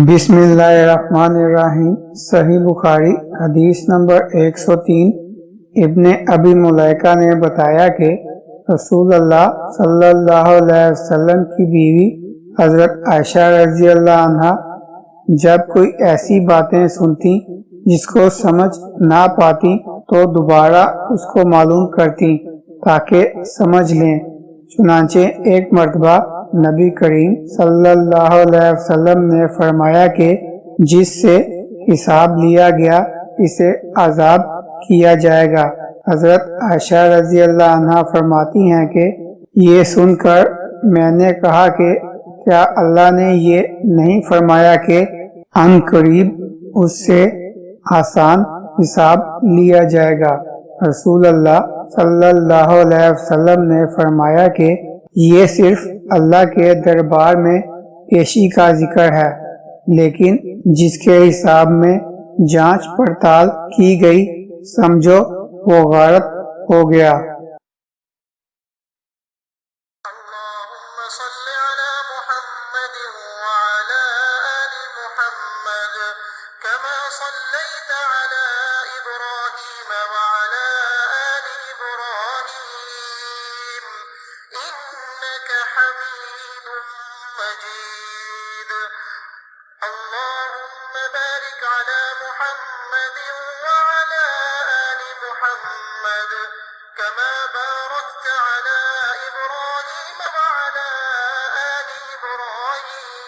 بسم اللہ الرحمن الرحیم۔ صحیح بخاری حدیث نمبر 103۔ ابن ابی ملیکہ نے بتایا کہ رسول اللہ صلی اللہ علیہ وسلم کی بیوی حضرت عائشہ رضی اللہ عنہ جب کوئی ایسی باتیں سنتی جس کو سمجھ نہ پاتی تو دوبارہ اس کو معلوم کرتی تاکہ سمجھ لیں۔ چنانچہ ایک مرتبہ نبی کریم صلی اللہ علیہ وسلم نے فرمایا کہ جس سے حساب لیا گیا اسے عذاب کیا جائے گا۔ حضرت عائشہ رضی اللہ عنہ فرماتی ہیں کہ یہ سن کر میں نے کہا کہ کیا اللہ نے یہ نہیں فرمایا کہ ان قریب اس سے آسان حساب لیا جائے گا؟ رسول اللہ صلی اللہ علیہ وسلم نے فرمایا کہ یہ صرف اللہ کے دربار میں پیشی کا ذکر ہے، لیکن جس کے حساب میں جانچ پڑتال کی گئی سمجھو وہ غارت ہو گیا۔ اللهم صل على محمد وعلى آل محمد كما صليت على إبراهيم وعلى آل إبراهيم إنك حميد مجيد اللهم بارك على محمد وعلى آل محمد كما باركت على إبراهيم وعلى آل إبراهيم